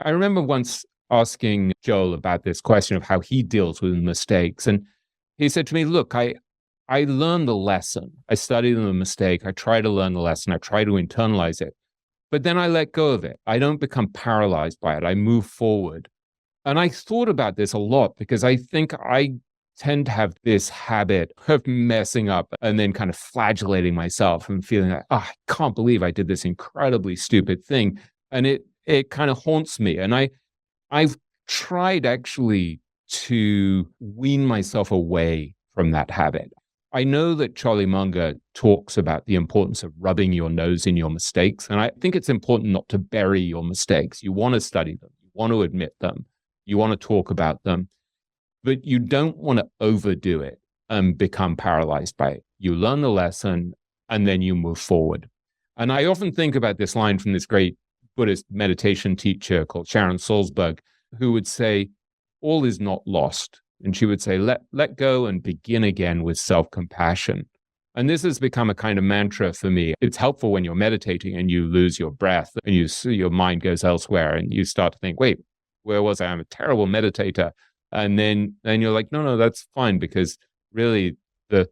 I remember once asking Joel about this question of how he deals with mistakes. And he said to me, look, I learn the lesson. I study the mistake. I try to learn the lesson. I try to internalize it. But then I let go of it. I don't become paralyzed by it. I move forward. And I thought about this a lot because I think I tend to have this habit of messing up and then kind of flagellating myself and feeling like, oh, I can't believe I did this incredibly stupid thing. And it kind of haunts me. And I've tried actually to wean myself away from that habit. I know that Charlie Munger talks about the importance of rubbing your nose in your mistakes. And I think it's important not to bury your mistakes. You want to study them. You want to admit them. You want to talk about them. But you don't want to overdo it and become paralyzed by it. You learn the lesson and then you move forward. And I often think about this line from this great Buddhist meditation teacher called Sharon Salzberg, who would say, all is not lost. And she would say, let go and begin again with self-compassion. And this has become a kind of mantra for me. It's helpful when you're meditating and you lose your breath and your mind goes elsewhere and you start to think, wait, where was I? I'm a terrible meditator. And then you're like, no, that's fine, because really the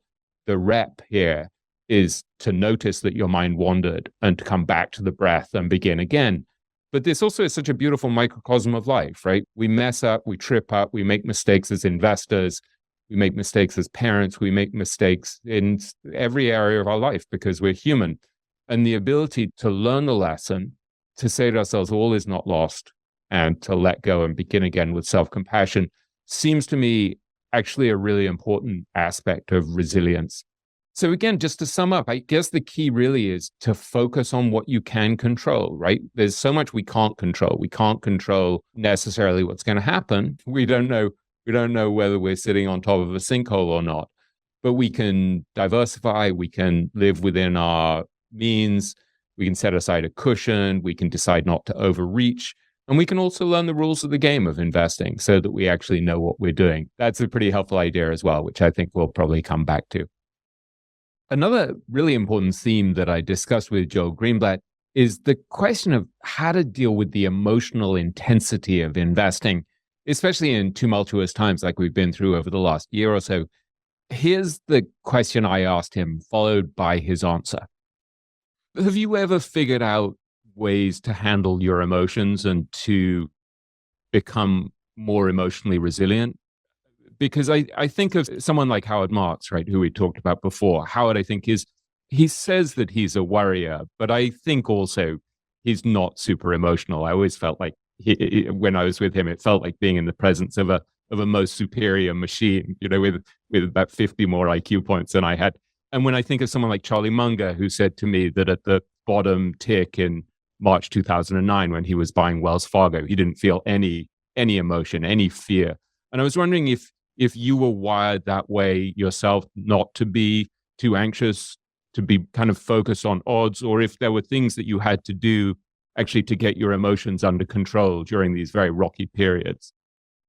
rep here is to notice that your mind wandered and to come back to the breath and begin again. But this also is such a beautiful microcosm of life, right? We mess up, we trip up, we make mistakes as investors, we make mistakes as parents, we make mistakes in every area of our life because we're human. And the ability to learn the lesson, to say to ourselves, all is not lost, and to let go and begin again with self-compassion seems to me actually a really important aspect of resilience. So again, just to sum up, I guess the key really is to focus on what you can control, right? There's so much we can't control. We can't control necessarily what's going to happen. We don't know whether we're sitting on top of a sinkhole or not, but we can diversify. We can live within our means. We can set aside a cushion. We can decide not to overreach. And we can also learn the rules of the game of investing so that we actually know what we're doing. That's a pretty helpful idea as well, which I think we'll probably come back to. Another really important theme that I discussed with Joel Greenblatt is the question of how to deal with the emotional intensity of investing, especially in tumultuous times like we've been through over the last year or so. Here's the question I asked him, followed by his answer. Have you ever figured out ways to handle your emotions and to become more emotionally resilient? Because I think of someone like Howard Marks, right, who we talked about before. Howard, I think, he says that he's a worrier, but I think also he's not super emotional. I always felt like when I was with him, it felt like being in the presence of a most superior machine, with about 50 more IQ points than I had. And when I think of someone like Charlie Munger, who said to me that at the bottom tick in March 2009, when he was buying Wells Fargo, he didn't feel any emotion, any fear. And I was wondering if you were wired that way yourself, not to be too anxious, to be kind of focused on odds, or if there were things that you had to do actually to get your emotions under control during these very rocky periods.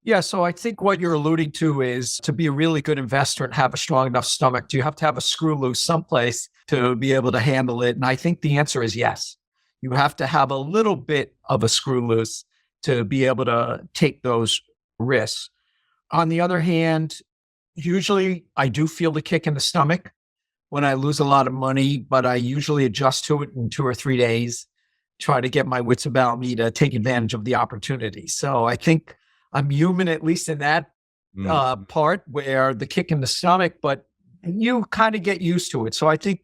Yeah, so I think what you're alluding to is to be a really good investor and have a strong enough stomach. Do you have to have a screw loose someplace to be able to handle it? And I think the answer is yes. You have to have a little bit of a screw loose to be able to take those risks. On the other hand, usually I do feel the kick in the stomach when I lose a lot of money, but I usually adjust to it in 2 or 3 days, try to get my wits about me to take advantage of the opportunity. So I think I'm human, at least in that part where the kick in the stomach, but you kind of get used to it. So I think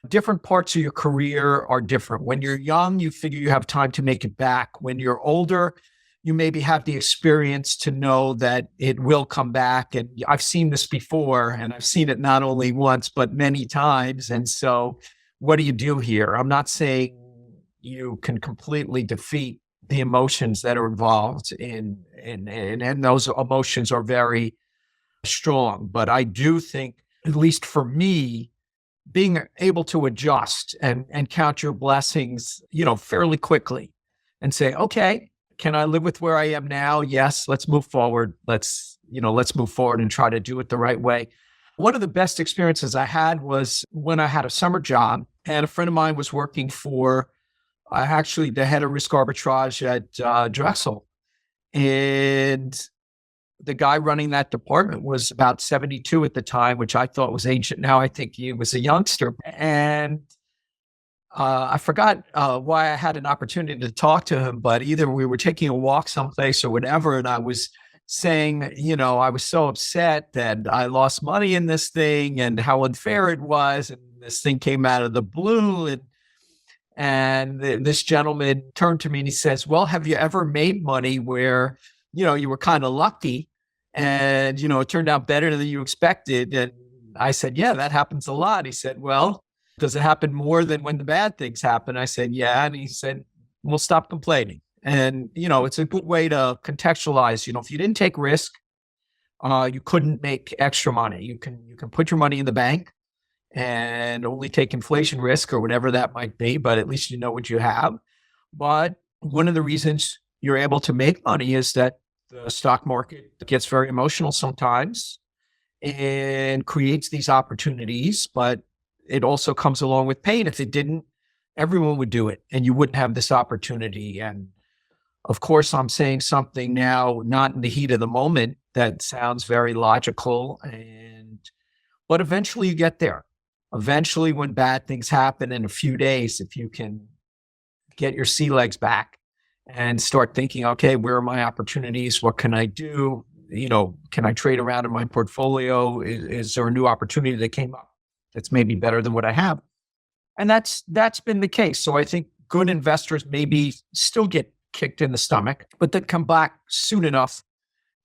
different parts of your career are different. When you're young, you figure you have time to make it back. When you're older, you maybe have the experience to know that it will come back. And I've seen this before, and I've seen it not only once, but many times. And so what do you do here? I'm not saying you can completely defeat the emotions that are involved and those emotions are very strong. But I do think, at least for me, being able to adjust and count your blessings, fairly quickly and say, okay, can I live with where I am now? Yes, let's move forward. Let's move forward and try to do it the right way. One of the best experiences I had was when I had a summer job and a friend of mine was working for I actually the head of risk arbitrage at Drexel. And the guy running that department was about 72 at the time, which I thought was ancient. Now I think he was a youngster. And I forgot why I had an opportunity to talk to him, but either we were taking a walk someplace or whatever. And I was saying, I was so upset that I lost money in this thing and how unfair it was. And this thing came out of the blue. And this gentleman turned to me and he says, well, have you ever made money where, you were kind of lucky and, it turned out better than you expected? And I said, yeah, that happens a lot. He said, well, does it happen more than when the bad things happen? I said, yeah. And he said, well, stop complaining. And, it's a good way to contextualize, if you didn't take risk, you couldn't make extra money. You can put your money in the bank and only take inflation risk or whatever that might be, but at least you know what you have. But one of the reasons you're able to make money is that the stock market gets very emotional sometimes and creates these opportunities, but it also comes along with pain. If it didn't, everyone would do it and you wouldn't have this opportunity. And of course, I'm saying something now, not in the heat of the moment, that sounds very logical, but eventually you get there. Eventually, when bad things happen in a few days, if you can get your sea legs back and start thinking, okay, where are my opportunities? What can I do? Can I trade around in my portfolio? Is there a new opportunity that came up that's maybe better than what I have? And that's been the case. So I think good investors maybe still get kicked in the stomach, but then come back soon enough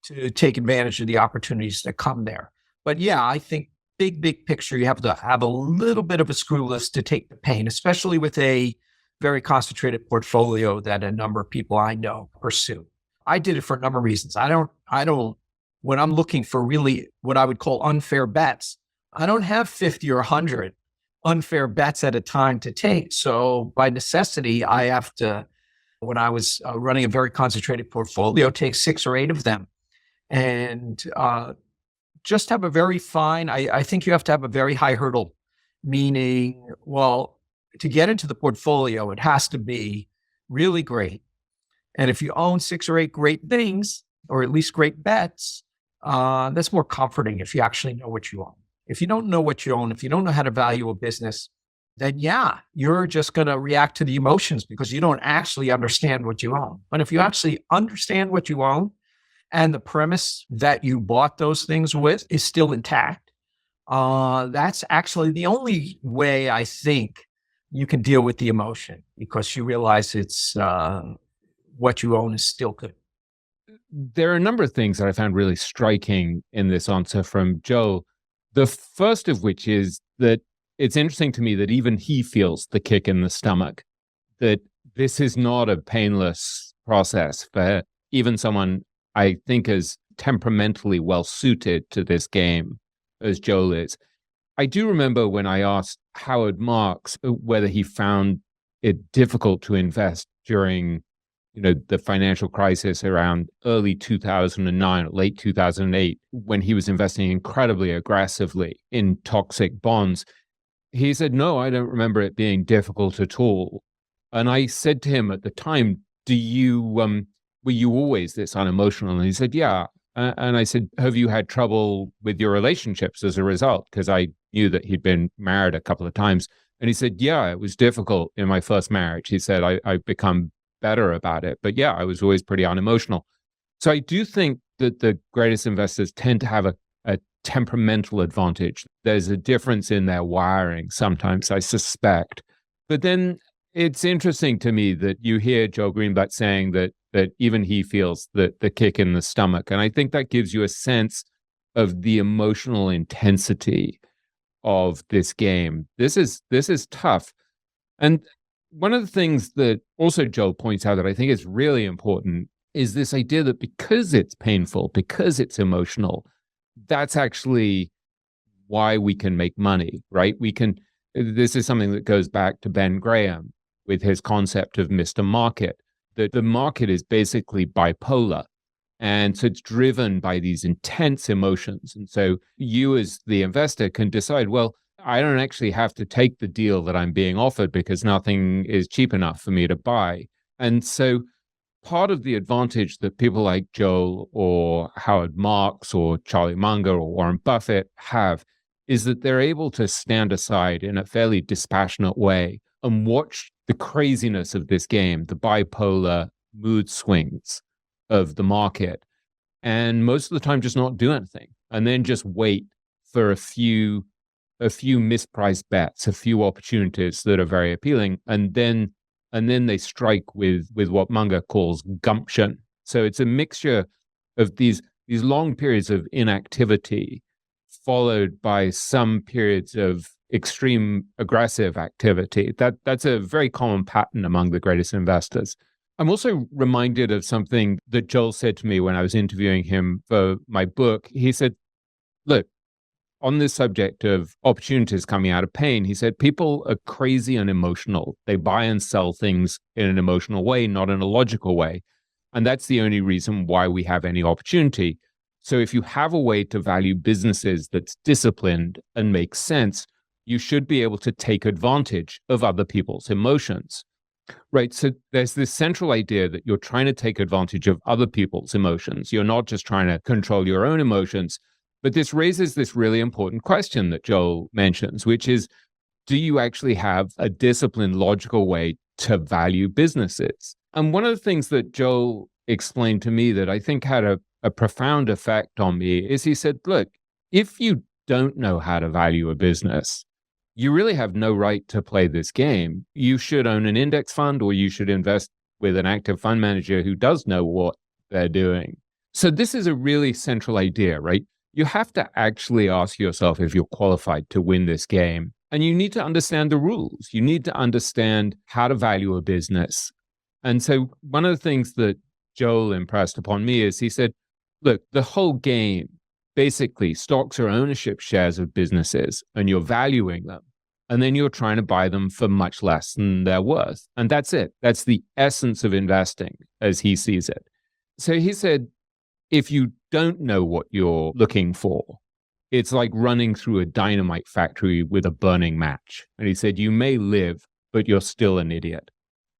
to take advantage of the opportunities that come there. But yeah, I think big picture, you have to have a little bit of a screw loose to take the pain, especially with a very concentrated portfolio that a number of people I know pursue. I did it for a number of reasons. I don't, when I'm looking for really what I would call unfair bets, I don't have 50 or 100 unfair bets at a time to take. So by necessity, I have to, when I was running a very concentrated portfolio, take 6 or 8 of them. And just have a very fine, I think you have to have a very high hurdle, meaning, well, to get into the portfolio, it has to be really great. And if you own 6 or 8 great things, or at least great bets, that's more comforting if you actually know what you own. If you don't know what you own, if you don't know how to value a business, then yeah, you're just going to react to the emotions because you don't actually understand what you own. But if you actually understand what you own and the premise that you bought those things with is still intact, that's actually the only way I think you can deal with the emotion because you realize it's what you own is still good. There are a number of things that I found really striking in this answer from Joel. The first of which is that it's interesting to me that even he feels the kick in the stomach, that this is not a painless process for even someone I think as temperamentally well suited to this game as Joel is. I do remember when I asked Howard Marks whether he found it difficult to invest during the financial crisis around early 2009 or late 2008, when he was investing incredibly aggressively in toxic bonds. He said, no, I don't remember it being difficult at all. And I said to him at the time, were you always this unemotional? And he said, yeah. And I said, have you had trouble with your relationships as a result? Because I knew that he'd been married a couple of times. And he said, yeah, it was difficult in my first marriage. He said, I've become better about it. But yeah, I was always pretty unemotional. So I do think that the greatest investors tend to have a temperamental advantage. There's a difference in their wiring sometimes, I suspect. But then it's interesting to me that you hear Joel Greenblatt saying that even he feels the kick in the stomach. And I think that gives you a sense of the emotional intensity of this game. This is tough. And one of the things that also Joel points out that I think is really important is this idea that because it's painful, because it's emotional, that's actually why we can make money, right? This is something that goes back to Ben Graham with his concept of Mr. Market, that the market is basically bipolar. And so it's driven by these intense emotions. And so you as the investor can decide, well, I don't actually have to take the deal that I'm being offered because nothing is cheap enough for me to buy. And so part of the advantage that people like Joel or Howard Marks or Charlie Munger or Warren Buffett have is that they're able to stand aside in a fairly dispassionate way and watch the craziness of this game, the bipolar mood swings of the market, and most of the time just not do anything and then just wait for a few mispriced bets, a few opportunities that are very appealing, and then they strike with what Munger calls gumption. So it's a mixture of these long periods of inactivity followed by some periods of extreme aggressive activity. That's a very common pattern among the greatest investors. I'm also reminded of something that Joel said to me when I was interviewing him for my book. He said, look, on this subject of opportunities coming out of pain, he said, people are crazy and emotional. They buy and sell things in an emotional way, not in a logical way. And that's the only reason why we have any opportunity. So if you have a way to value businesses that's disciplined and makes sense, you should be able to take advantage of other people's emotions. Right. So there's this central idea that you're trying to take advantage of other people's emotions. You're not just trying to control your own emotions. But this raises this really important question that Joel mentions, which is, do you actually have a disciplined, logical way to value businesses? And one of the things that Joel explained to me that I think had a profound effect on me is he said, look, if you don't know how to value a business, you really have no right to play this game. You should own an index fund or you should invest with an active fund manager who does know what they're doing. So this is a really central idea, right? You have to actually ask yourself if you're qualified to win this game. And you need to understand the rules. You need to understand how to value a business. And so one of the things that Joel impressed upon me is he said, look, the whole game, basically stocks are ownership shares of businesses and you're valuing them. And then you're trying to buy them for much less than they're worth. And that's it. That's the essence of investing as he sees it. So he said, if you don't know what you're looking for, it's like running through a dynamite factory with a burning match. And he said, you may live, but you're still an idiot.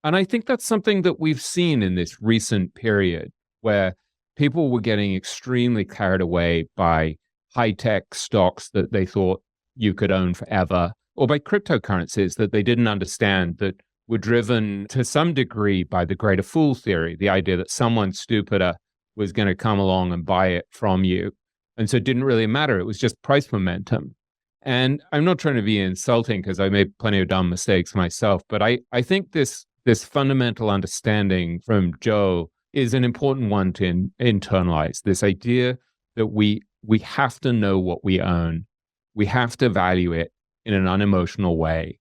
And I think that's something that we've seen in this recent period where people were getting extremely carried away by high-tech stocks that they thought you could own forever, or by cryptocurrencies that they didn't understand, that were driven to some degree by the greater fool theory, the idea that someone stupider was going to come along and buy it from you. And so it didn't really matter. It was just price momentum. And I'm not trying to be insulting because I made plenty of dumb mistakes myself, but I think this fundamental understanding from Joe is an important one to internalize, this idea that we have to know what we own. We have to value it in an unemotional way.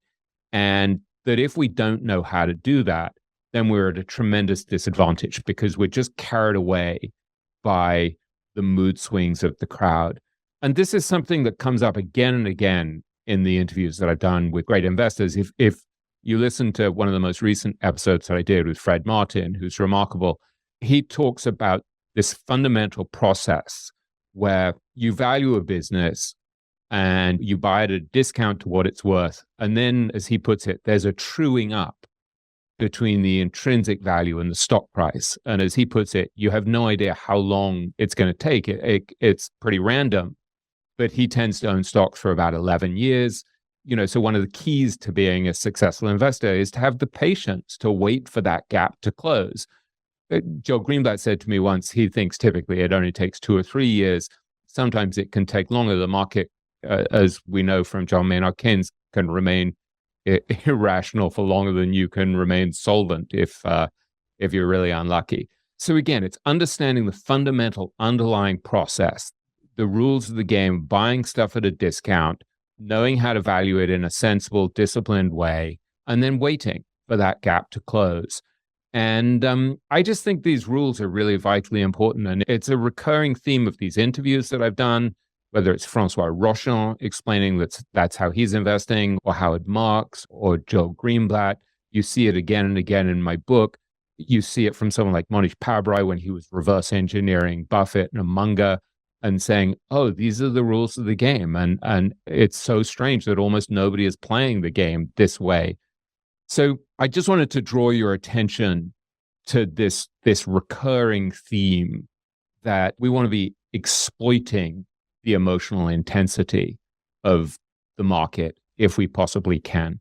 And that if we don't know how to do that, then we're at a tremendous disadvantage because we're just carried away by the mood swings of the crowd. And this is something that comes up again and again in the interviews that I've done with great investors. If you listen to one of the most recent episodes that I did with Fred Martin, who's remarkable, he talks about this fundamental process where you value a business and you buy it at a discount to what it's worth. And then, as he puts it, there's a truing up between the intrinsic value and the stock price. And as he puts it, you have no idea how long it's going to take. It's pretty random, but he tends to own stocks for about 11 years. So one of the keys to being a successful investor is to have the patience to wait for that gap to close. Joel Greenblatt said to me once, he thinks typically it only takes 2 or 3 years. Sometimes it can take longer. The market, as we know from John Maynard Keynes, can remain irrational for longer than you can remain solvent if you're really unlucky. So again, it's understanding the fundamental underlying process, the rules of the game, buying stuff at a discount, knowing how to value it in a sensible, disciplined way, and then waiting for that gap to close. And I just think these rules are really vitally important. And it's a recurring theme of these interviews that I've done, whether it's Francois Rochon explaining that's how he's investing, or Howard Marks, or Joel Greenblatt. You see it again and again in my book. You see it from someone like Monish Pabrai when he was reverse engineering Buffett and Munger. and saying, oh, these are the rules of the game. And it's so strange that almost nobody is playing the game this way. So I just wanted to draw your attention to this recurring theme that we want to be exploiting the emotional intensity of the market if we possibly can.